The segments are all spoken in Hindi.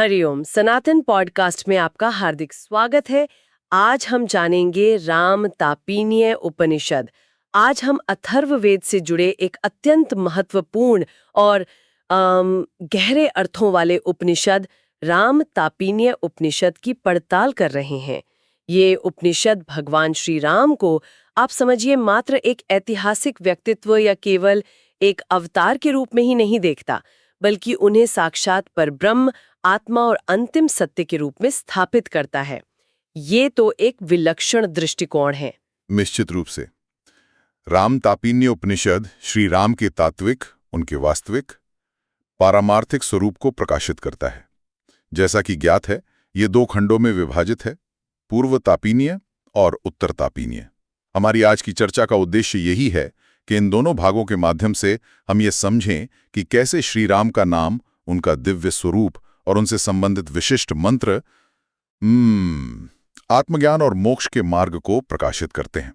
हरिओम सनातन पॉडकास्ट में आपका हार्दिक स्वागत है। आज हम जानेंगे राम तापीनीय उपनिषद। आज हम अथर्ववेद से जुड़े एक अत्यंत महत्वपूर्ण और गहरे अर्थों वाले उपनिषद राम तापीनीय उपनिषद की पड़ताल कर रहे हैं। ये उपनिषद भगवान श्री राम को आप समझिए मात्र एक ऐतिहासिक व्यक्तित्व या केवल एक अवतार के रूप में ही नहीं देखता, बल्कि उन्हें साक्षात परब्रह्म, आत्मा और अंतिम सत्य के रूप में स्थापित करता है। ये तो एक विलक्षण दृष्टिकोण है। निश्चित रूप से राम तापीन्य उपनिषद श्री राम के तात्विक, उनके वास्तविक, पारमार्थिक स्वरूप को प्रकाशित करता है। जैसा कि ज्ञात है, ये दो खंडों में विभाजित है, पूर्व तापीन्य और उत्तर तापीन्य। हमारी आज की चर्चा का उद्देश्य यही है कि इन दोनों भागों के माध्यम से हम ये समझें कि कैसे श्री राम का नाम, उनका दिव्य स्वरूप और उनसे संबंधित विशिष्ट मंत्र आत्मज्ञान और मोक्ष के मार्ग को प्रकाशित करते हैं।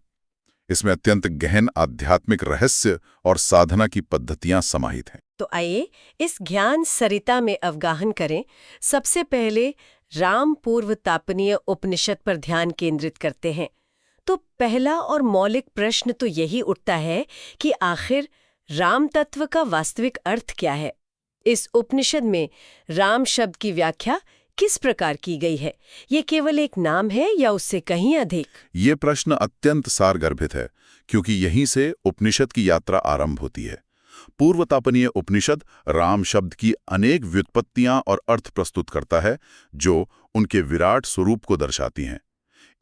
इसमें अत्यंत गहन आध्यात्मिक रहस्य और साधना की पद्धतियां समाहित हैं। तो आइए इस ज्ञान सरिता में अवगाहन करें। सबसे पहले राम पूर्व तापनीय उपनिषद पर ध्यान केंद्रित करते हैं। तो पहला और मौलिक प्रश्न तो यही उठता है कि आखिर राम तत्व का वास्तविक अर्थ क्या है। इस उपनिषद में राम शब्द की व्याख्या किस प्रकार की गई है? ये केवल एक नाम है या उससे कहीं अधिक? ये प्रश्न अत्यंत सारगर्भित है, क्योंकि यहीं से उपनिषद की यात्रा आरंभ होती है। पूर्व तापनीय उपनिषद राम शब्द की अनेक व्युत्पत्तियां और अर्थ प्रस्तुत करता है, जो उनके विराट स्वरूप को दर्शाती हैं।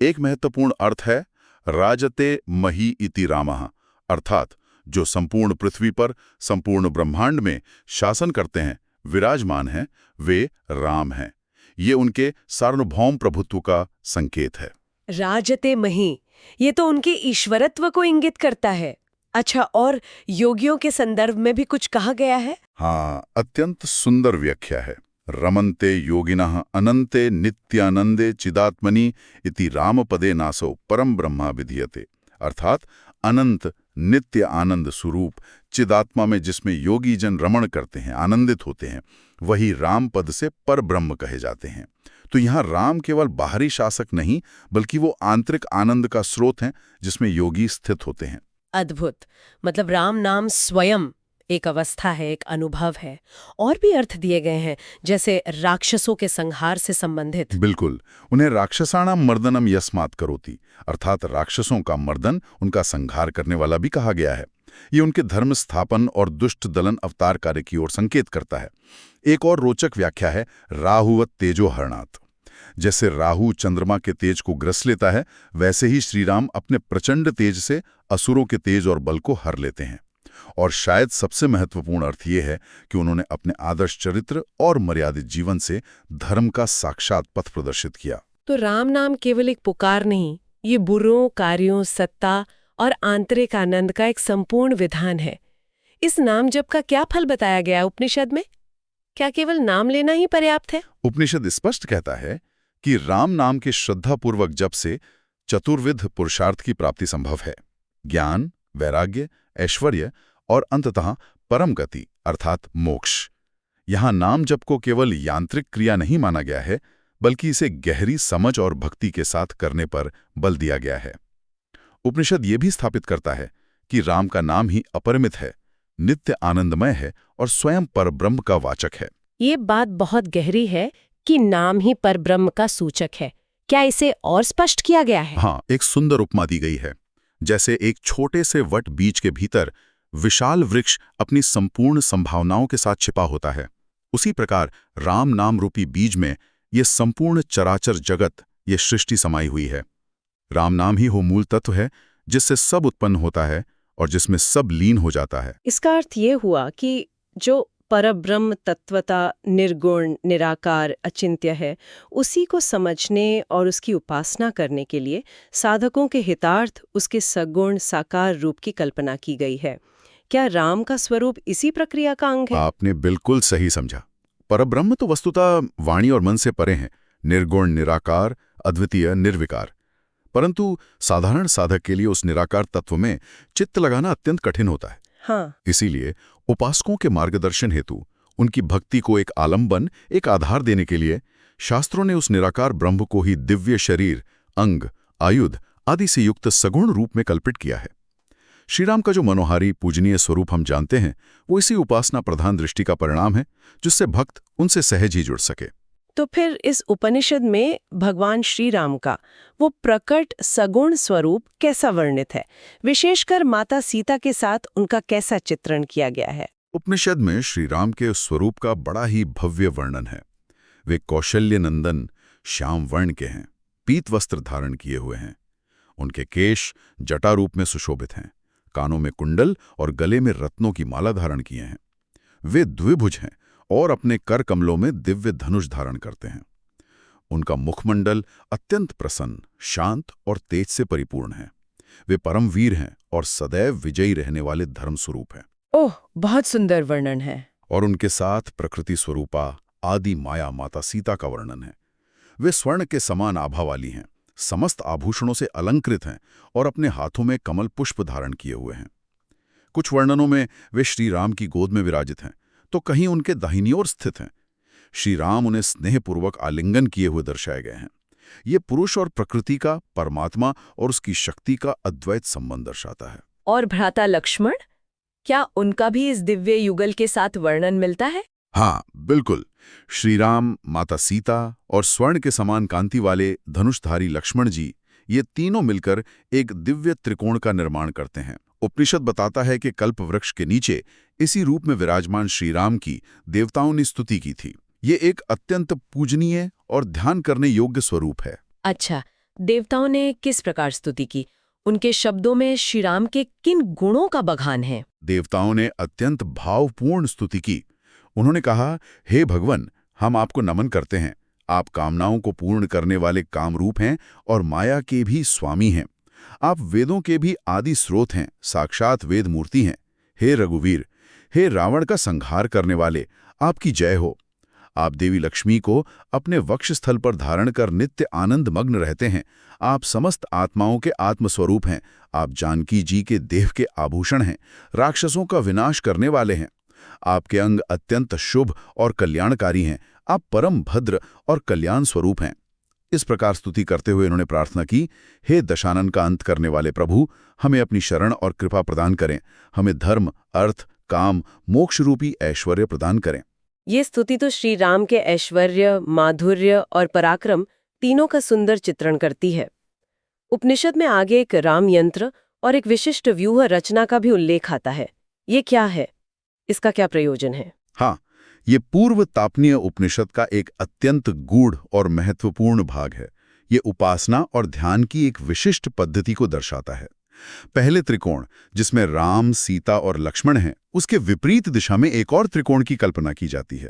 एक महत्वपूर्ण अर्थ है राजते मही इति रामः, अर्थात जो संपूर्ण पृथ्वी पर, संपूर्ण ब्रह्मांड में शासन करते हैं, विराजमान हैं, वे राम हैं। ये उनके सार्वभौम प्रभुत्व का संकेत है। राजते मही, ये तो उनके ईश्वरत्व को इंगित करता है। अच्छा, और योगियों के संदर्भ में भी कुछ कहा गया है? हाँ, अत्यंत सुंदर व्याख्या है। रमन्ते योगिनः अनन्ते नित्यानंदे चिदात्मनि इति रामपदे नासो परम ब्रह्मा विधीयते, अर्थात अनंत नित्य आनंद स्वरूप चिदात्मा में जिसमें योगी जन रमण करते हैं, आनंदित होते हैं, वही राम पद से पर ब्रह्म कहे जाते हैं। तो यहाँ राम केवल बाहरी शासक नहीं, बल्कि वो आंतरिक आनंद का स्रोत हैं जिसमें योगी स्थित होते हैं। अद्भुत। मतलब राम नाम स्वयं एक अवस्था है, एक अनुभव है। और भी अर्थ दिए गए हैं, जैसे राक्षसों के संहार से संबंधित। बिल्कुल, उन्हें राक्षसाणाम मर्दनम यस्मात् करोति, अर्थात राक्षसों का मर्दन, उनका संहार करने वाला भी कहा गया है। ये उनके धर्म स्थापन और दुष्ट दलन अवतार कार्य की ओर संकेत करता है। एक और रोचक व्याख्या है राहुवत तेजो हरणात्। जैसे राहु चंद्रमा के तेज को ग्रस लेता है, वैसे ही श्रीराम अपने प्रचंड तेज से असुरों के तेज और बल को हर लेते हैं। और शायद सबसे महत्वपूर्ण अर्थ ये है कि उन्होंने अपने आदर्श चरित्र और मर्यादित जीवन से धर्म का साक्षात पथ प्रदर्शित किया। तो राम नाम केवल एक पुकार नहीं, ये बुरों कार्यों, सत्ता और आंतरिक आनंद का एक संपूर्ण विधान है। इस नाम जप का क्या फल बताया गया उपनिषद में? क्या केवल नाम लेना ही पर्याप्त है? उपनिषद स्पष्ट कहता है कि राम नाम के श्रद्धापूर्वक जप से चतुर्विध पुरुषार्थ की प्राप्ति संभव है। ज्ञान, वैराग्य, ऐश्वर्य और अंततः परम गति अर्थात मोक्ष। यहाँ नाम जप को केवल यांत्रिक क्रिया नहीं माना गया है, बल्कि इसे गहरी समझ और भक्ति के साथ करने पर बल दिया गया है। उपनिषद ये भी स्थापित करता है कि राम का नाम ही अपरिमित है, नित्य आनंदमय है और स्वयं परब्रह्म का वाचक है। ये बात बहुत गहरी है कि नाम ही परब्रह्म का सूचक है। क्या इसे और स्पष्ट किया गया है? हाँ, एक सुंदर उपमा दी गई है। जैसे एक छोटे से वट बीज के भीतर विशाल वृक्ष अपनी संपूर्ण संभावनाओं के साथ छिपा होता है, उसी प्रकार राम नाम रूपी बीज में ये संपूर्ण चराचर जगत, ये सृष्टि समाई हुई है। राम नाम ही वो मूल तत्व है जिससे सब उत्पन्न होता है और जिसमें सब लीन हो जाता है। इसका अर्थ ये हुआ कि जो परब्रह्म तत्वता निर्गुण, निराकार, अचिंत्य है, उसी को समझने और उसकी उपासना करने के लिए साधकों के हितार्थ उसके सगुण साकार रूप की कल्पना की गई है। क्या राम का स्वरूप इसी प्रक्रिया का अंग है? आपने बिल्कुल सही समझा। परब्रह्म तो वस्तुतः वाणी और मन से परे हैं, निर्गुण, निराकार, अद्वितीय, निर्विकार। परंतु साधारण साधक के लिए उस निराकार तत्व में चित्त लगाना अत्यंत कठिन होता है। हाँ। इसीलिए उपासकों के मार्गदर्शन हेतु उनकी भक्ति को एक आलंबन, एक आधार देने के लिए शास्त्रों ने उस निराकार ब्रह्म को ही दिव्य शरीर, अंग, आयुध आदि से युक्त सगुण रूप में कल्पित किया है। श्रीराम का जो मनोहारी पूजनीय स्वरूप हम जानते हैं, वो इसी उपासना प्रधान दृष्टि का परिणाम है, जिससे भक्त उनसे सहज ही जुड़ सके। तो फिर इस उपनिषद में भगवान श्री राम का वो प्रकट सगुण स्वरूप कैसा वर्णित है? विशेषकर माता सीता के साथ उनका कैसा चित्रण किया गया है? उपनिषद में श्री राम के उस स्वरूप का बड़ा ही भव्य वर्णन है। वे कौशल्य नंदन श्याम वर्ण के हैं, पीत वस्त्र धारण किए हुए हैं। उनके केश जटा रूप में सुशोभित हैं, कानों में कुंडल और गले में रत्नों की माला धारण किए हैं। वे द्विभुज हैं और अपने कर कमलों में दिव्य धनुष धारण करते हैं। उनका मुखमंडल अत्यंत प्रसन्न, शांत और तेज से परिपूर्ण है। वे परमवीर हैं और सदैव विजयी रहने वाले धर्म स्वरूप हैं। ओह, बहुत सुंदर वर्णन है। और उनके साथ प्रकृति स्वरूपा आदि माया माता सीता का वर्णन है। वे स्वर्ण के समान आभा वाली हैं, समस्त आभूषणों से अलंकृत हैं और अपने हाथों में कमल पुष्प धारण किए हुए हैं। कुछ वर्णनों में वे श्री राम की गोद में विराजित हैं, तो कहीं उनके दाहिनी ओर स्थित हैं। श्री राम उन्हें स्नेहपूर्वक आलिंगन किए हुए दर्शाए गए हैं। ये पुरुष और प्रकृति का, परमात्मा और उसकी शक्ति का अद्वैत संबंध दर्शाता है। और भ्राता लक्ष्मण, क्या उनका भी इस दिव्य युगल के साथ वर्णन मिलता है? हाँ, बिल्कुल। श्री राम, माता सीता और स्वर्ण के समान कांति वाले धनुषधारी लक्ष्मण जी, ये तीनों मिलकर एक दिव्य त्रिकोण का निर्माण करते हैं। उपनिषद बताता है कि कल्प वृक्ष के नीचे इसी रूप में विराजमान श्री राम की देवताओं ने स्तुति की थी। ये एक अत्यंत पूजनीय और ध्यान करने योग्य स्वरूप है। अच्छा, देवताओं ने किस प्रकार स्तुति की? उनके शब्दों में श्री राम के किन गुणों का बखान है? देवताओं ने अत्यंत भावपूर्ण स्तुति की। उन्होंने कहा, हे भगवान, हम आपको नमन करते हैं। आप कामनाओं को पूर्ण करने वाले कामरूप हैं और माया के भी स्वामी हैं। आप वेदों के भी आदि स्रोत हैं, साक्षात वेद मूर्ति हैं। हे रघुवीर, हे रावण का संहार करने वाले, आपकी जय हो। आप देवी लक्ष्मी को अपने वक्षस्थल पर धारण कर नित्य आनंद मग्न रहते हैं। आप समस्त आत्माओं के आत्मस्वरूप हैं। आप जानकी जी के देह के आभूषण हैं, राक्षसों का विनाश करने वाले हैं। आपके अंग अत्यंत शुभ और कल्याणकारी हैं। आप परम भद्र और कल्याण स्वरूप हैं। इस प्रकार स्तुति करते हुए इन्होंने प्रार्थना की, हे दशानन का अंत करने वाले प्रभु, हमें अपनी शरण और कृपा प्रदान करें। हमें धर्म, अर्थ, काम, मोक्ष रूपी ऐश्वर्य प्रदान करें। ये स्तुति तो श्री राम के ऐश्वर्य, माधुर्य और पराक्रम तीनों का सुंदर चित्रण करती है। उपनिषद में आगे एक राम यंत्र और एक विशिष्ट व्यूह रचना का भी उल्लेख आता है। ये क्या है? इसका क्या प्रयोजन है? हाँ, ये पूर्व तापनीय उपनिषद का एक अत्यंत गूढ़ और महत्वपूर्ण भाग है। ये उपासना और ध्यान की एक विशिष्ट पद्धति को दर्शाता है। पहले त्रिकोण, जिसमें राम, सीता और लक्ष्मण हैं, उसके विपरीत दिशा में एक और त्रिकोण की कल्पना की जाती है।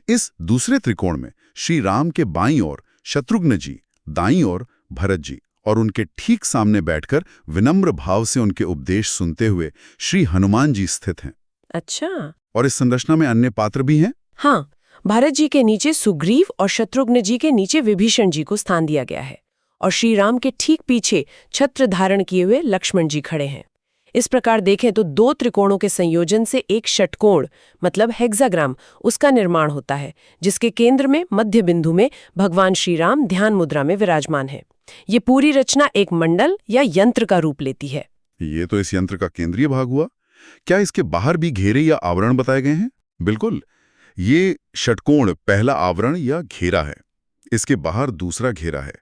इस दूसरे त्रिकोण में श्री राम के बाईं ओर शत्रुघ्न जी, दाईं ओर भरत जी और उनके ठीक सामने बैठकर विनम्र भाव से उनके उपदेश सुनते हुए श्री हनुमान जी स्थित हैं। अच्छा। और इस संरचना में अन्य पात्र भी हैं। हाँ, भरत जी के नीचे सुग्रीव और शत्रुघ्न जी के नीचे विभीषण जी को स्थान दिया गया है और श्री राम के ठीक पीछे छत्र धारण किए हुए लक्ष्मण जी खड़े हैं। इस प्रकार देखें तो दो त्रिकोणों के संयोजन से एक षटकोण मतलब हेक्साग्राम उसका निर्माण होता है, जिसके केंद्र में मध्य बिंदु में भगवान श्री राम ध्यान मुद्रा में विराजमान है। ये पूरी रचना एक मंडल या यंत्र का रूप लेती है। ये तो इस यंत्र का केंद्रीय भाग हुआ। क्या इसके बाहर भी घेरे या आवरण बताए गए हैं? बिल्कुल, ये षटकोण पहला आवरण या घेरा है। इसके बाहर दूसरा घेरा है।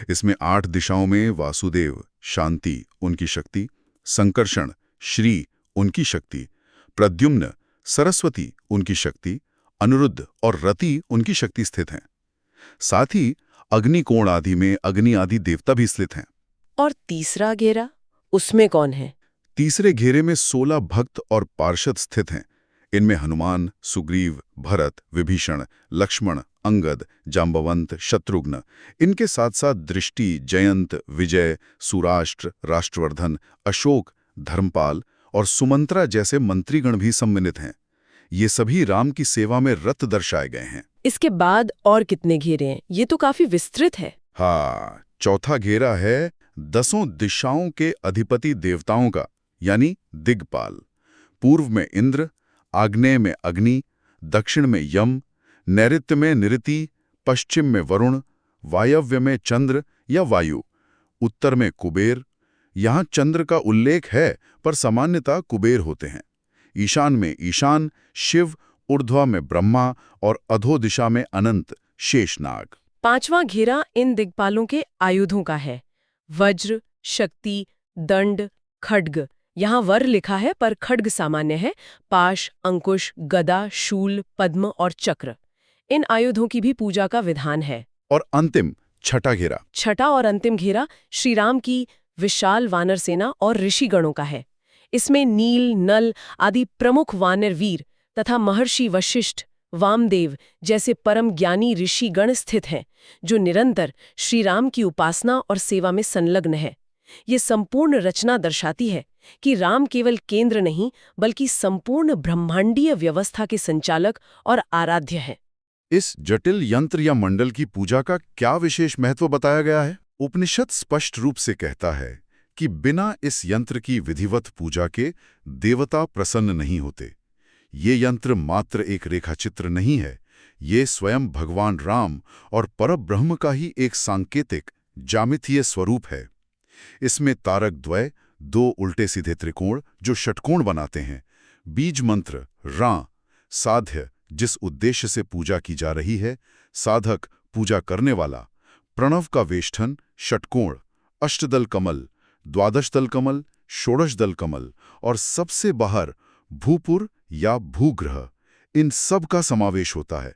इसमें 8 दिशाओं में वासुदेव, शांति उनकी शक्ति, संकर्षण, श्री उनकी शक्ति, प्रद्युम्न, सरस्वती उनकी शक्ति, अनिरुद्ध और रति उनकी शक्ति स्थित हैं। साथ ही अग्निकोण आदि में अग्नि आदि देवता भी स्थित हैं। और तीसरा घेरा, उसमें कौन है? तीसरे घेरे में 16 भक्त और पार्षद स्थित हैं। इनमें हनुमान, सुग्रीव, भरत, विभीषण, लक्ष्मण, अंगद, जाम्बवंत, शत्रुघ्न, इनके साथ साथ दृष्टि, जयंत, विजय, सुराष्ट्र, राष्ट्रवर्धन, अशोक, धर्मपाल और सुमंत्रा जैसे मंत्रीगण भी सम्मिलित हैं। ये सभी राम की सेवा में रत दर्शाए गए हैं। इसके बाद और कितने घेरे हैं? ये तो काफी विस्तृत है। हाँ, चौथा घेरा है 10 दिशाओं के अधिपति देवताओं का, यानी दिग्पाल। पूर्व में इंद्र, आग्नेय में अग्नि, दक्षिण में यम, नैऋत्य में निरति, पश्चिम में वरुण, वायव्य में चंद्र या वायु, उत्तर में कुबेर। यहाँ चंद्र का उल्लेख है पर सामान्यतः कुबेर होते हैं। ईशान में ईशान, शिव, ऊर्ध्वा में ब्रह्मा और अधो दिशा में अनंत, शेषनाग। 5वां घेरा इन दिग्पालों के आयुधों का है। वज्र, शक्ति, दंड, खड्ग। यहाँ वर लिखा है पर खड्ग सामान्य है। पाश, अंकुश, गदा, शूल, पद्म और चक्र। इन आयुधों की भी पूजा का विधान है। और अंतिम छठा घेरा। छठा और अंतिम घेरा श्रीराम की विशाल वानर सेना और ऋषिगणों का है। इसमें नील, नल आदि प्रमुख वानर वीर तथा महर्षि वशिष्ठ, वामदेव जैसे परम ज्ञानी ऋषिगण स्थित हैं, जो निरंतर श्रीराम की उपासना और सेवा में संलग्न है। ये संपूर्ण रचना दर्शाती है कि राम केवल केंद्र नहीं बल्कि संपूर्ण ब्रह्मांडीय व्यवस्था के संचालक और आराध्य हैं। इस जटिल यंत्र या मंडल की पूजा का क्या विशेष महत्व बताया गया है? उपनिषद स्पष्ट रूप से कहता है कि बिना इस यंत्र की विधिवत पूजा के देवता प्रसन्न नहीं होते। ये यंत्र मात्र एक रेखाचित्र नहीं है, ये स्वयं भगवान राम और परब्रह्म का ही एक सांकेतिक, ज्यामितीय स्वरूप है। इसमें तारक द्वय, 2 उल्टे सीधे त्रिकोण जो षटकोण बनाते हैं, बीज मंत्र रा, साध्य जिस उद्देश्य से पूजा की जा रही है, साधक पूजा करने वाला, प्रणव का वेष्ठन, षटकोण, अष्टदल कमल, द्वादश दल कमल, षोडश दल कमल और सबसे बाहर भूपुर या भूग्रह, इन सब का समावेश होता है।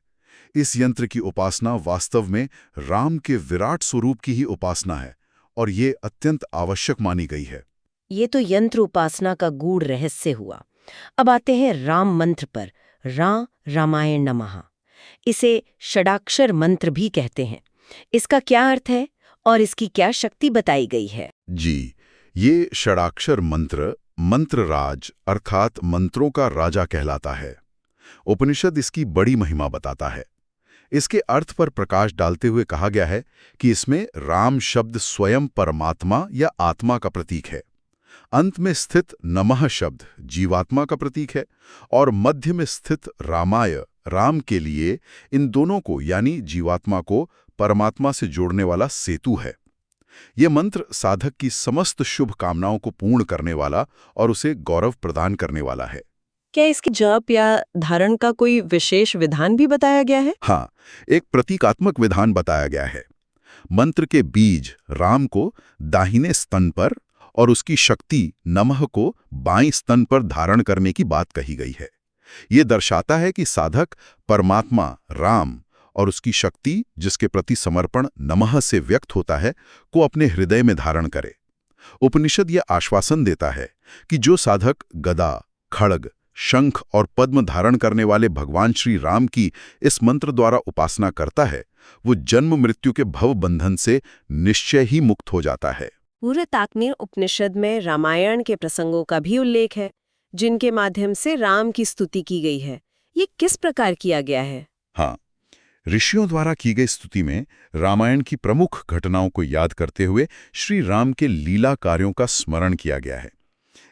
इस यंत्र की उपासना वास्तव में राम के विराट स्वरूप की ही उपासना है और ये अत्यंत आवश्यक मानी गई है। ये तो यंत्र उपासना का गूढ़ रहस्य हुआ। अब आते हैं राम मंत्र पर। रामायण नमः। इसे षडाक्षर मंत्र भी कहते हैं। इसका क्या अर्थ है और इसकी क्या शक्ति बताई गई है? जी, ये षडाक्षर मंत्र मंत्रराज अर्थात मंत्रों का राजा कहलाता है। उपनिषद इसकी बड़ी महिमा बताता है। इसके अर्थ पर प्रकाश डालते हुए कहा गया है कि इसमें राम शब्द स्वयं परमात्मा या आत्मा का प्रतीक है, अंत में स्थित नमः शब्द जीवात्मा का प्रतीक है और मध्य में स्थित रामाय राम के लिए इन दोनों को यानी जीवात्मा को परमात्मा से जोड़ने वाला सेतु है। ये मंत्र साधक की समस्त शुभ कामनाओं को पूर्ण करने वाला और उसे गौरव प्रदान करने वाला है। क्या इसके जप या धारण का कोई विशेष विधान भी बताया गया है? हाँ, एक प्रतीकात्मक विधान बताया गया है। मंत्र के बीज राम को दाहिने स्तन पर और उसकी शक्ति नमः को बाईं स्तन पर धारण करने की बात कही गई है। ये दर्शाता है कि साधक परमात्मा राम और उसकी शक्ति जिसके प्रति समर्पण नमः से व्यक्त होता है को अपने हृदय में धारण करे। उपनिषद यह आश्वासन देता है कि जो साधक गदा, खड्ग, शंख और पद्म धारण करने वाले भगवान श्री राम की इस मंत्र द्वारा उपासना करता है, वो जन्म मृत्यु के भव बंधन से निश्चय ही मुक्त हो जाता है। पूरे ताकनीर उपनिषद में रामायण के प्रसंगों का भी उल्लेख है, जिनके माध्यम से राम की स्तुति की गई है। ये किस प्रकार किया गया है? हाँ, ऋषियों द्वारा की गई स्तुति में रामायण की प्रमुख घटनाओं को याद करते हुए श्री राम के लीला कार्यों का स्मरण किया गया है।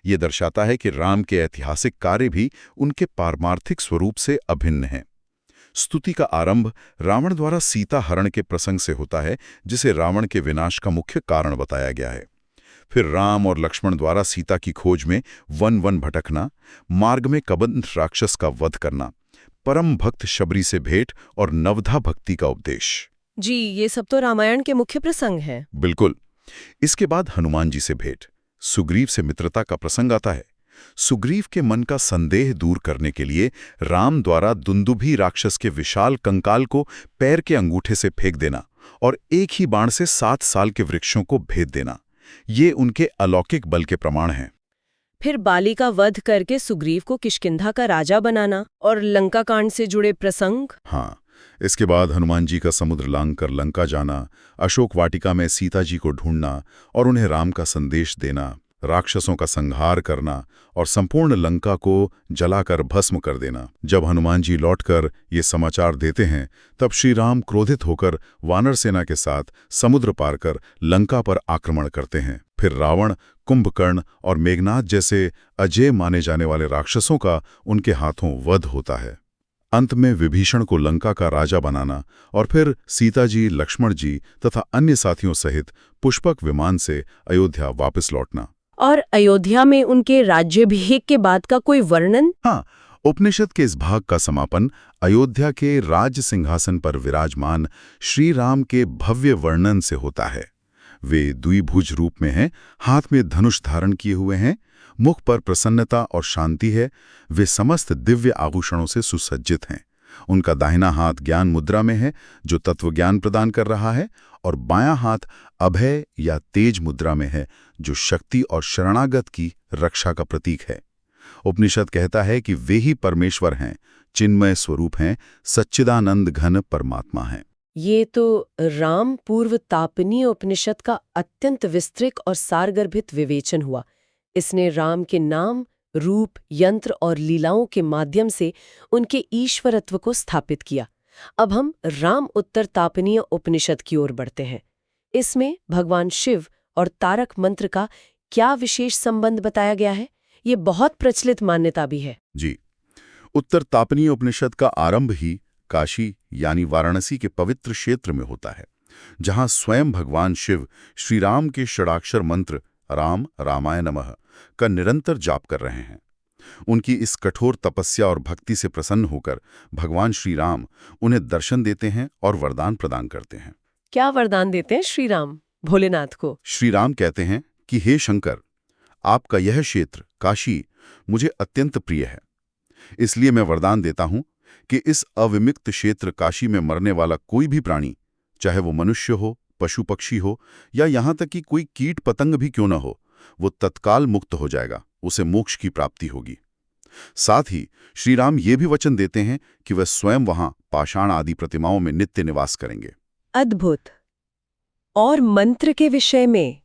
ये दर्शाता है कि राम के ऐतिहासिक कार्य भी उनके पारमार्थिक स्वरूप से अभिन्न हैं। स्तुति का आरंभ रावण द्वारा सीता हरण के प्रसंग से होता है, जिसे रावण के विनाश का मुख्य कारण बताया गया है। फिर राम और लक्ष्मण द्वारा सीता की खोज में वन भटकना, मार्ग में कबंध राक्षस का वध करना, परम भक्त शबरी से भेंट और नवधा भक्ति का उपदेश। जी, ये सब तो रामायण के मुख्य प्रसंग हैं। बिल्कुल। इसके बाद हनुमान जी से भेंट, सुग्रीव से मित्रता का प्रसंग आता है। सुग्रीव के मन का संदेह दूर करने के लिए राम द्वारा दुंदुभी राक्षस के विशाल कंकाल को पैर के अंगूठे से फेंक देना और एक ही बाण से 7 साल के वृक्षों को भेद देना, ये उनके अलौकिक बल के प्रमाण हैं। फिर बाली का वध करके सुग्रीव को किष्किंधा का राजा बनाना और लंका कांड से जुड़े प्रसंग। हाँ, इसके बाद हनुमान जी का समुद्र लांघ कर लंका जाना, अशोक वाटिका में सीता जी को ढूंढना और उन्हें राम का संदेश देना, राक्षसों का संहार करना और संपूर्ण लंका को जलाकर भस्म कर देना। जब हनुमान जी लौटकर ये समाचार देते हैं, तब श्री राम क्रोधित होकर वानर सेना के साथ समुद्र पार कर लंका पर आक्रमण करते हैं। फिर रावण, कुंभकर्ण और मेघनाद जैसे अजेय माने जाने वाले राक्षसों का उनके हाथों वध होता है। अंत में विभीषण को लंका का राजा बनाना और फिर सीता जी, लक्ष्मण जी तथा अन्य साथियों सहित पुष्पक विमान से अयोध्या वापस लौटना। और अयोध्या में उनके राज्याभिषेक के बाद का कोई वर्णन? हाँ, उपनिषद के इस भाग का समापन अयोध्या के राज सिंहासन पर विराजमान श्री राम के भव्य वर्णन से होता है। वे द्विभुज रूप में हैं, हाथ में धनुष धारण किए हुए हैं, मुख पर प्रसन्नता और शांति है। वे समस्त दिव्य आभूषणों से सुसज्जित हैं। उनका दाहिना हाथ ज्ञान मुद्रा में है, जो तत्व ज्ञान प्रदान कर रहा है, और बायां हाथ अभय या तेज मुद्रा में है, जो शक्ति और शरणागत की रक्षा का प्रतीक है। उपनिषद कहता है कि वे ही परमेश्वर हैं, चिन्मय स्वरूप हैं, सच्चिदानंद घन परमात्मा हैं। ये तो राम पूर्व तापनीय उपनिषद का अत्यंत विस्तृत और सारगर्भित विवेचन हुआ। इसने राम के नाम, रूप, यंत्र और लीलाओं के माध्यम से उनके ईश्वरत्व को स्थापित किया। अब हम राम उत्तर तापनीय उपनिषद की ओर बढ़ते हैं। इसमें भगवान शिव और तारक मंत्र का क्या विशेष संबंध बताया गया है? ये बहुत प्रचलित मान्यता भी है। जी, उत्तर तापनीय उपनिषद का आरंभ ही काशी यानी वाराणसी के पवित्र क्षेत्र में होता है, जहां स्वयं भगवान शिव श्री राम के षडाक्षर मंत्र राम रामाय नमः का निरंतर जाप कर रहे हैं। उनकी इस कठोर तपस्या और भक्ति से प्रसन्न होकर भगवान श्री राम उन्हें दर्शन देते हैं और वरदान प्रदान करते हैं। क्या वरदान देते हैं श्री राम भोलेनाथ को? श्री राम कहते हैं कि हे शंकर, आपका यह क्षेत्र काशी मुझे अत्यंत प्रिय है। इसलिए मैं वरदान देता हूं कि इस अविमुक्त क्षेत्र काशी में मरने वाला कोई भी प्राणी, चाहे वो मनुष्य हो, पशु पक्षी हो या यहां तक कि कोई कीट पतंग भी क्यों न हो, वो तत्काल मुक्त हो जाएगा, उसे मोक्ष की प्राप्ति होगी। साथ ही श्री राम ये भी वचन देते हैं कि वह स्वयं वहां पाषाण आदि प्रतिमाओं में नित्य निवास करेंगे। अद्भुत। और मंत्र के विषय में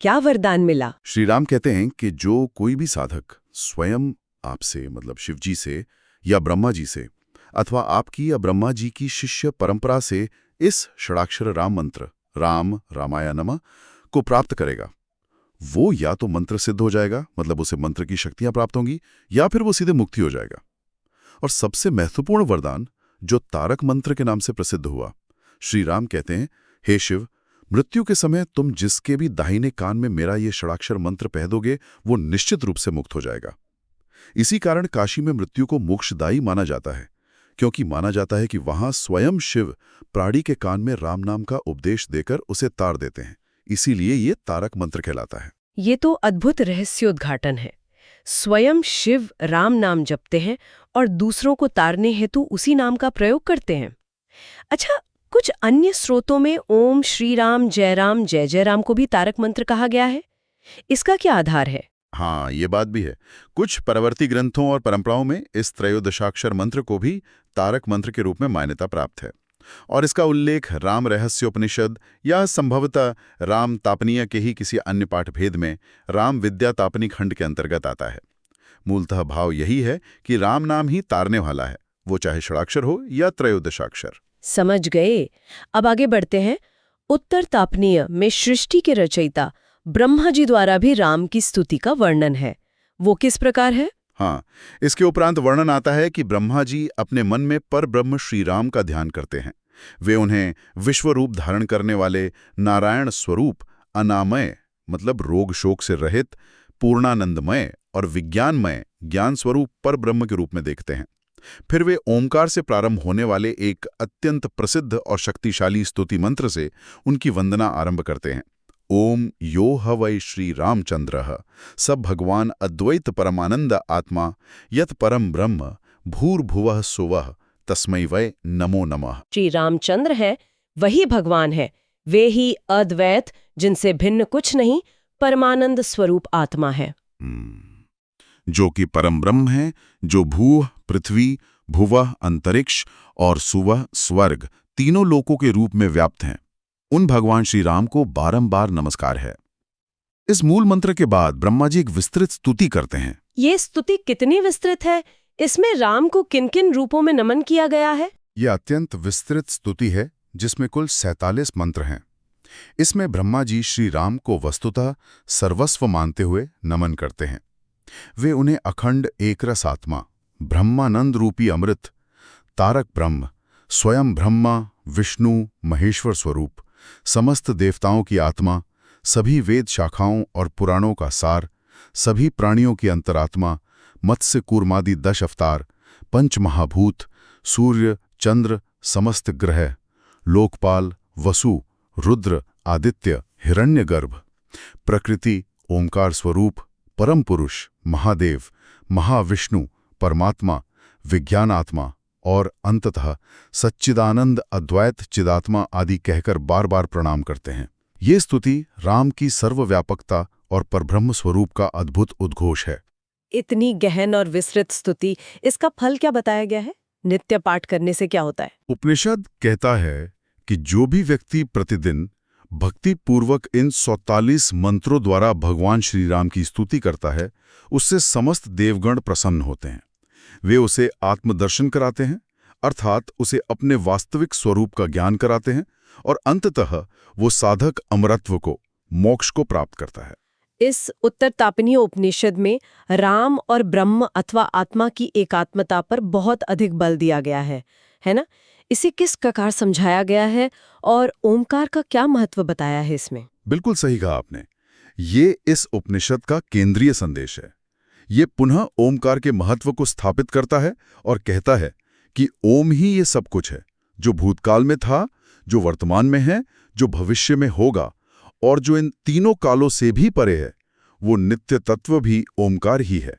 क्या वरदान मिला? श्री राम कहते हैं कि जो कोई भी साधक स्वयं आपसे, मतलब शिव जी से या ब्रह्मा जी से, अथवा आपकी या ब्रह्मा जी की शिष्य परंपरा से इस षडाक्षर राम मंत्र राम रामाय नमः को प्राप्त करेगा, वो या तो मंत्र सिद्ध हो जाएगा, मतलब उसे मंत्र की शक्तियां प्राप्त होंगी, या फिर वो सीधे मुक्ति हो जाएगा। और सबसे महत्वपूर्ण वरदान जो तारक मंत्र के नाम से प्रसिद्ध हुआ, श्री राम कहते हैं, हे शिव, मृत्यु के समय तुम जिसके भी दाहिने कान में मेरा ये षडाक्षर मंत्र कह दोगे, वो निश्चित रूप से मुक्त हो जाएगा। इसी कारण काशी में मृत्यु को मोक्षदायी माना जाता है, क्योंकि माना जाता है कि वहां स्वयं शिव प्राणी के कान में राम नाम का उपदेश देकर उसे तार देते हैं। इसीलिए ये तारक मंत्र कहलाता है। ये तो अद्भुत रहस्योद्घाटन है। स्वयं शिव राम नाम जपते हैं और दूसरों को तारने हेतु उसी नाम का प्रयोग करते हैं। अच्छा, कुछ अन्य स्रोतों में ओम श्री राम जय जय राम को भी तारक मंत्र कहा गया है। इसका क्या आधार है? हाँ, ये बात भी है। कुछ परवर्ती ग्रंथों और परंपराओं में इस त्रयोदशाक्षर मंत्र को भी तारक मंत्र के रूप में मान्यता प्राप्त है, और इसका उल्लेख राम रहस्योपनिषद या संभवतः राम तापनीय के ही किसी अन्य पाठभेद में राम विद्या तापनी खंड के अंतर्गत आता है। मूलतः भाव यही है कि राम नाम ही तारने वाला है, वो चाहे षडाक्षर हो या त्रयोदशाक्षर। समझ गए। अब आगे बढ़ते हैं। उत्तर तापनीय में सृष्टि के रचयिता ब्रह्मा जी द्वारा भी राम की स्तुति का वर्णन है। वो किस प्रकार है? हाँ, इसके उपरांत वर्णन आता है कि ब्रह्मा जी अपने मन में पर ब्रह्म श्री राम का ध्यान करते हैं। वे उन्हें विश्व रूप धारण करने वाले नारायण स्वरूप, अनामय मतलब रोग शोक से रहित, पूर्णानंदमय और विज्ञानमय ज्ञान स्वरूप पर ब्रह्म के रूप में देखते हैं। फिर वे ओमकार से प्रारंभ होने वाले एक अत्यंत प्रसिद्ध और शक्तिशाली स्तुति मंत्र से उनकी वंदना आरंभ करते हैं। ओम यो ह वै श्री रामचंद्रः स भगवान अद्वैत परमानंद आत्मा यत परम ब्रह्म भूर्भुवः सुवः तस्मै वै नमो नमः। श्री रामचंद्र है, वही भगवान है, वे ही अद्वैत, जिनसे भिन्न कुछ नहीं, परमानंद स्वरूप आत्मा है। जो कि परम ब्रह्म है, जो भूः पृथ्वी, भुवः अंतरिक्ष और सुवः स्वर्ग तीनों लोकों के रूप में व्याप्त हैं। उन भगवान श्री राम को बारंबार नमस्कार है। इस मूल मंत्र के बाद ब्रह्मा जी एक विस्तृत स्तुति करते हैं। ये स्तुति कितनी विस्तृत है? इसमें राम को किन किन रूपों में नमन किया गया है? यह अत्यंत विस्तृत स्तुति है, जिसमें कुल 47 मंत्र हैं। इसमें ब्रह्मा जी श्री राम को वस्तुतः सर्वस्व मानते हुए नमन करते हैं। वे उन्हें अखंड एकरस आत्मा, ब्रह्मानंद रूपी अमृत, तारक ब्रह्म, स्वयं ब्रह्मा, विष्णु, महेश्वर स्वरूप, समस्त देवताओं की आत्मा, सभी वेद शाखाओं और पुराणों का सार, सभी प्राणियों की अंतरात्मा, मत्स्य कूर्मादि 10 अवतार, पंच महाभूत, सूर्य, चंद्र, समस्त ग्रह, लोकपाल, वसु, रुद्र, आदित्य, हिरण्यगर्भ, प्रकृति, ओंकार स्वरूप, परम पुरुष, महादेव, महाविष्णु, परमात्मा, विज्ञानात्मा और अंततः सच्चिदानंद अद्वैत चिदात्मा आदि कहकर बार बार प्रणाम करते हैं। ये स्तुति राम की सर्वव्यापकता और परब्रह्म स्वरूप का अद्भुत उद्घोष है। इतनी गहन और विस्तृत स्तुति, इसका फल क्या बताया गया है? नित्य पाठ करने से क्या होता है? उपनिषद कहता है कि जो भी व्यक्ति प्रतिदिन भक्ति पूर्वक इन 44 मंत्रों द्वारा भगवान श्री राम की स्तुति करता है, उससे समस्त देवगण प्रसन्न होते हैं। वे उसे आत्मदर्शन कराते हैं, अर्थात उसे अपने वास्तविक स्वरूप का ज्ञान कराते हैं, और अंततः वो साधक अमरत्व को, मोक्ष को प्राप्त करता है। इस उत्तर तापनीय उपनिषद में राम और ब्रह्म अथवा आत्मा की एकात्मता पर बहुत अधिक बल दिया गया है ना? इसे किस प्रकार समझाया गया है और ओमकार का क्या महत्व बताया है इसमें? बिल्कुल सही कहा आपने। ये इस उपनिषद का केंद्रीय संदेश है। ये पुनः ओमकार के महत्व को स्थापित करता है और कहता है कि ओम ही ये सब कुछ है, जो भूतकाल में था, जो वर्तमान में है, जो भविष्य में होगा, और जो इन तीनों कालों से भी परे है। वो नित्य तत्व भी ओमकार ही है।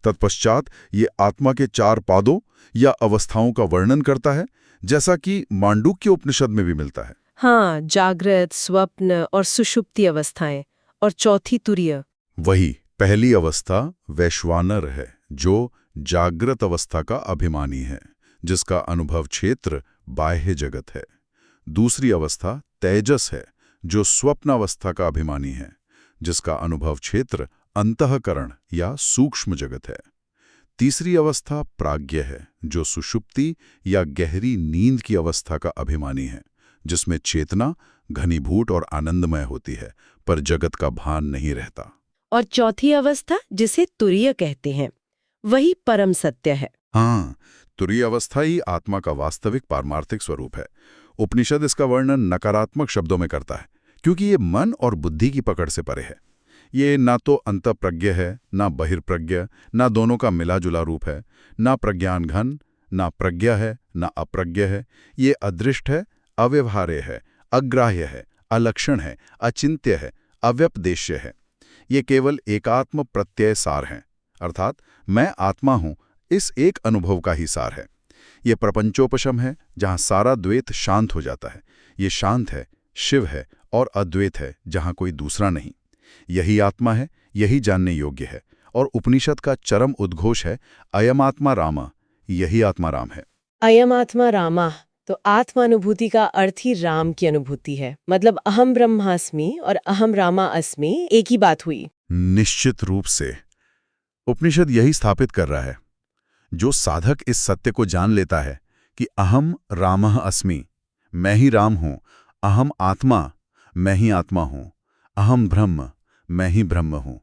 तत्पश्चात ये आत्मा के 4 पादों या अवस्थाओं का वर्णन करता है, जैसा कि मांडूक्य उपनिषद में भी मिलता है। हाँ, जागृत, स्वप्न और सुषुप्ति अवस्थाएं, और चौथी तुरीय। वही पहली अवस्था वैश्वानर है, जो जागृत अवस्था का अभिमानी है, जिसका अनुभव क्षेत्र बाह्य जगत है। दूसरी अवस्था तेजस है, जो स्वप्न अवस्था का अभिमानी है, जिसका अनुभव क्षेत्र अंतःकरण या सूक्ष्म जगत है। तीसरी अवस्था प्राज्ञ है, जो सुषुप्ति या गहरी नींद की अवस्था का अभिमानी है, जिसमें चेतना घनीभूत और आनंदमय होती है, पर जगत का भान नहीं रहता। और चौथी अवस्था, जिसे तुरीय कहते हैं, वही परम सत्य है। हाँ, तुरीय अवस्था ही आत्मा का वास्तविक पारमार्थिक स्वरूप है। उपनिषद इसका वर्णन नकारात्मक शब्दों में करता है, क्योंकि ये मन और बुद्धि की पकड़ से परे है। ये ना तो अंतःप्रज्ञ है, ना बहिर्प्रज्ञ, ना दोनों का मिला जुला रूप है, ना प्रज्ञान घन, ना प्रज्ञा है, ना अप्रज्ञ है। ये अदृष्ट है, अव्यवहार्य है, अग्राह्य है, अलक्षण है, अचिंत्य है, अव्यपदेश्य है। ये केवल एकात्म प्रत्यय सार हैं, अर्थात मैं आत्मा हूं, इस एक अनुभव का ही सार है। ये प्रपंचोपशम है, जहां सारा द्वैत शांत हो जाता है। ये शांत है, शिव है और अद्वैत है, जहां कोई दूसरा नहीं। यही आत्मा है, यही जानने योग्य है। और उपनिषद का चरम उद्घोष है, अयम आत्मा रामा, यही आत्मा राम है। अयम आत्मा रामा, तो आत्मानुभूति का अर्थ ही राम की अनुभूति है। मतलब अहम ब्रह्मास्मि और अहम रामा अस्मि एक ही बात हुई। निश्चित रूप से उपनिषद यही स्थापित कर रहा है। जो साधक इस सत्य को जान लेता है कि अहम रामः अस्मि, मैं ही राम हूं, अहम आत्मा, मैं ही आत्मा हूं, अहम ब्रह्म, मैं ही ब्रह्म हूं,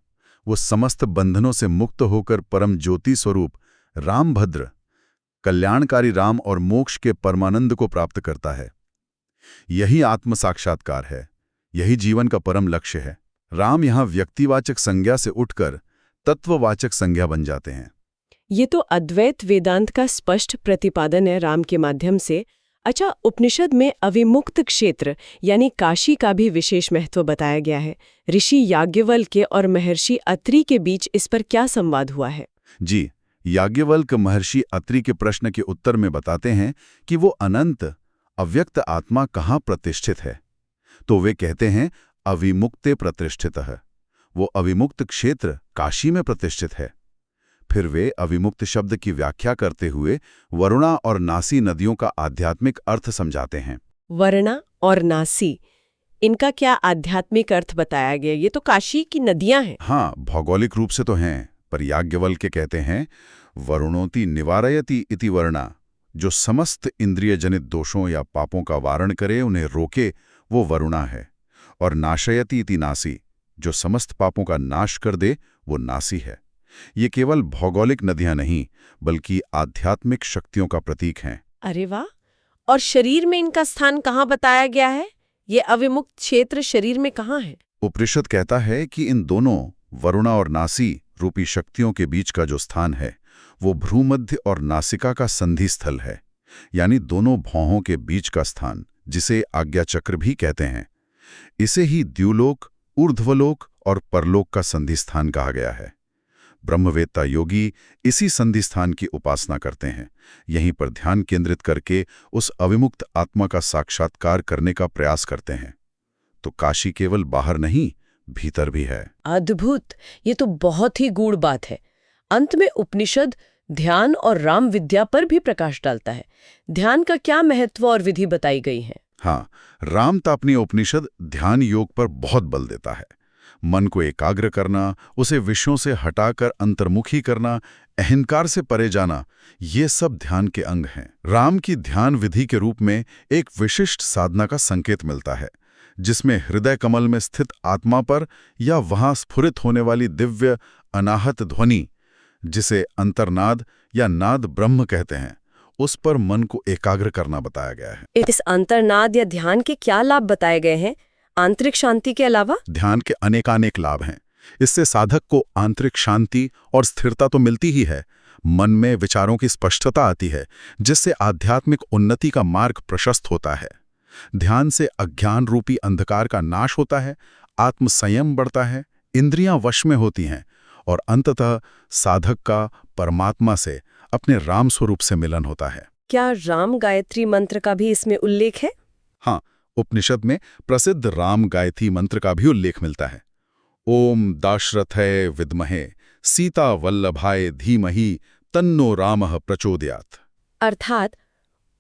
वो समस्त बंधनों से मुक्त होकर परम ज्योति स्वरूप रामभद्र, कल्याणकारी राम और मोक्ष के परमानंद को प्राप्त करता है। यही आत्म साक्षात्कार है, यही जीवन का परम लक्ष्य है। राम यहां व्यक्तिवाचक संज्ञा से उठकर तत्ववाचक संज्ञा बन जाते हैं। ये तो अद्वैत वेदांत का स्पष्ट प्रतिपादन है राम के माध्यम से। अच्छा, उपनिषद में अविमुक्त क्षेत्र यानी काशी का भी विशेष महत्व बताया गया है। ऋषि याज्ञवल्क्य और महर्षि अत्रि के बीच इस पर क्या संवाद हुआ है? जी, याज्ञवल्क्य महर्षि अत्रि के प्रश्न के उत्तर में बताते हैं कि वो अनंत अव्यक्त आत्मा कहाँ प्रतिष्ठित है। तो वे कहते हैं अविमुक्ते प्रतिष्ठितः, वो अविमुक्त क्षेत्र काशी में प्रतिष्ठित है। फिर वे अविमुक्त शब्द की व्याख्या करते हुए वरुणा और नासी नदियों का आध्यात्मिक अर्थ समझाते हैं। वरुणा और नासी, इनका क्या आध्यात्मिक अर्थ बताया गया? ये तो काशी की नदियां हैं। हाँ, भौगोलिक रूप से तो हैं, पर याज्ञवल्क्य कहते हैं वरुणोति निवारयति इति वरुणा, जो समस्त इंद्रिय जनित दोषों या पापों का वारण करे, उन्हें रोके, वो वरुणा है। और नाशयति इति नासी, जो समस्त पापों का नाश कर दे, वो नासी है। ये केवल भौगोलिक नदियां नहीं, बल्कि आध्यात्मिक शक्तियों का प्रतीक हैं। अरे वाह। और शरीर में इनका स्थान कहाँ बताया गया है? ये अविमुक्त क्षेत्र शरीर में कहाँ है? उपनिषद कहता है कि इन दोनों वरुणा और नासी रूपी शक्तियों के बीच का जो स्थान है वो भ्रूमध्य और नासिका का संधि स्थल है, यानी दोनों भौहों के बीच का स्थान, जिसे आज्ञा चक्र भी कहते हैं। इसे ही द्युलोक, ऊर्ध्वलोक और परलोक का संधि स्थान कहा गया है। ब्रह्मवेत्ता योगी इसी संधि स्थान की उपासना करते हैं, यहीं पर ध्यान केंद्रित करके उस अविमुक्त आत्मा का साक्षात्कार करने का प्रयास करते हैं। तो काशी केवल बाहर नहीं, भीतर भी है। अद्भुत। ये तो बहुत ही गूढ़ बात है। अंत में उपनिषद ध्यान और राम विद्या पर भी प्रकाश डालता है। ध्यान का क्या महत्व और विधि बताई गई है? हाँ, राम तापनीय उपनिषद ध्यान योग पर बहुत बल देता है। मन को एकाग्र करना, उसे विषयों से हटाकर अंतर्मुखी करना, अहंकार से परे जाना, ये सब ध्यान के अंग हैं। राम की ध्यान विधि के रूप में एक विशिष्ट साधना का संकेत मिलता है, जिसमें हृदय कमल में स्थित आत्मा पर या वहां स्फुरित होने वाली दिव्य अनाहत ध्वनि, जिसे अंतर्नाद या नाद ब्रह्म कहते हैं, उस पर मन को एकाग्र करना बताया गया है। इस अंतर्नाद या ध्यान के क्या लाभ बताए गए हैं आंतरिक शांति के अलावा? ध्यान के अनेकानेक लाभ हैं। इससे साधक को आंतरिक शांति और स्थिरता तो मिलती ही है, मन में विचारों की स्पष्टता आती है, जिससे आध्यात्मिक उन्नति का मार्ग प्रशस्त होता है। ध्यान से अज्ञान रूपी अंधकार का नाश होता है, आत्मसंयम बढ़ता है, इंद्रियां वश में होती हैं और अंततः साधक का परमात्मा से, अपने राम स्वरूप से मिलन होता है। क्या राम गायत्री मंत्र का भी इसमें उल्लेख है? हाँ, उपनिषद में प्रसिद्ध राम गायत्री मंत्र का भी उल्लेख मिलता है। ओम दाशरथय विद्महे सीता वल्लभाय धीमहि तन्नो रामः प्रचोदयात्। अर्थात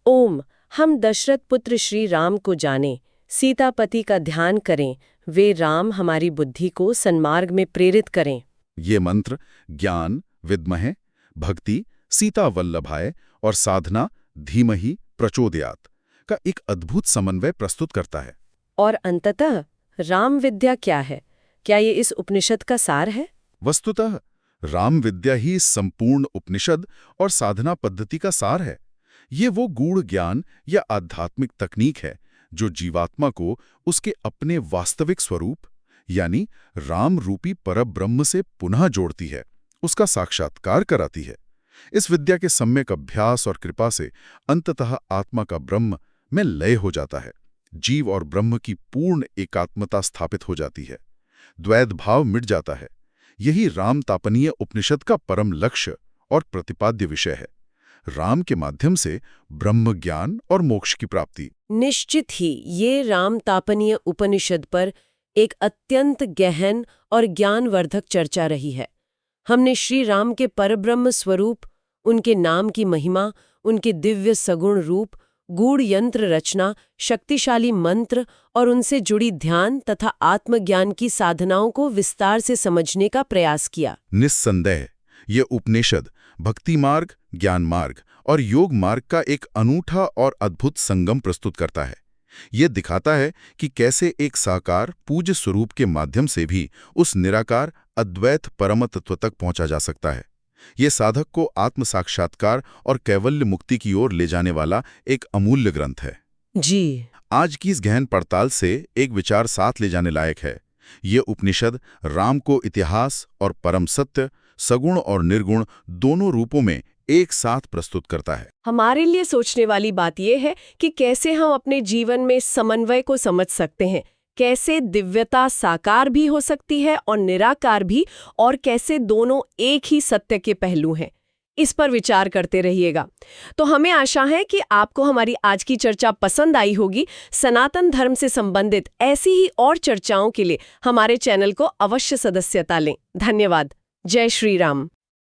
ओम, हम दशरथ पुत्र श्री राम को जानें, सीतापति का ध्यान करें, वे राम हमारी बुद्धि को सन्मार्ग में प्रेरित करें। ये मंत्र ज्ञान, विद्महे, भक्ति, सीता वल्लभाय और साधना, धीमहि प्रचोदयात् का एक अद्भुत समन्वय प्रस्तुत करता है। और अंततः राम विद्या क्या है? क्या ये इस उपनिषद का सार है? वस्तुतः राम विद्या ही संपूर्ण उपनिषद और साधना पद्धति का सार है। ये वो गूढ़ ज्ञान या आध्यात्मिक तकनीक है जो जीवात्मा को उसके अपने वास्तविक स्वरूप यानी राम रूपी परब्रह्म से पुनः जोड़ती है, उसका साक्षात्कार कराती है। इस विद्या के सम्यक अभ्यास और कृपा से अंततः आत्मा का ब्रह्म में लय हो जाता है, जीव और ब्रह्म की पूर्ण एकात्मता स्थापित हो जाती है, द्वैत भाव मिट जाता है। यही राम तापनीय उपनिषद का परम लक्ष्य और प्रतिपाद्य विषय है, राम के माध्यम से ब्रह्म ज्ञान और मोक्ष की प्राप्ति। निश्चित ही ये राम तापनीय उपनिषद पर एक अत्यंत गहन और ज्ञानवर्धक चर्चा रही है। हमने श्री राम के परब्रह्म स्वरूप, उनके नाम की महिमा, उनके दिव्य सगुण रूप, गूढ़ यंत्र रचना, शक्तिशाली मंत्र और उनसे जुड़ी ध्यान तथा आत्मज्ञान की साधनाओं को विस्तार से समझने का प्रयास किया। निस्संदेह ये उपनिषद भक्ति मार्ग, ज्ञान मार्ग और योग मार्ग का एक अनूठा और अद्भुत संगम प्रस्तुत करता है। ये दिखाता है कि कैसे एक साकार पूज्य स्वरूप के माध्यम से भी उस निराकार अद्वैत परम तत्व तक पहुंचा जा सकता है। ये साधक को आत्म साक्षात्कार और कैवल्य मुक्ति की ओर ले जाने वाला एक अमूल्य ग्रंथ है। जी, आज की इस गहन पड़ताल से एक विचार साथ ले जाने लायक है। ये उपनिषद राम को इतिहास और परम सत्य, सगुण और निर्गुण दोनों रूपों में एक साथ प्रस्तुत करता है। हमारे लिए सोचने वाली बात यह है कि कैसे हम अपने जीवन में समन्वय को समझ सकते हैं, कैसे दिव्यता साकार भी हो सकती है और निराकार भी, और कैसे दोनों एक ही सत्य के पहलू हैं। इस पर विचार करते रहिएगा। तो हमें आशा है कि आपको हमारी आज की चर्चा पसंद आई होगी। सनातन धर्म से संबंधित ऐसी ही और चर्चाओं के लिए हमारे चैनल को अवश्य सदस्यता लें। धन्यवाद। जय श्री राम।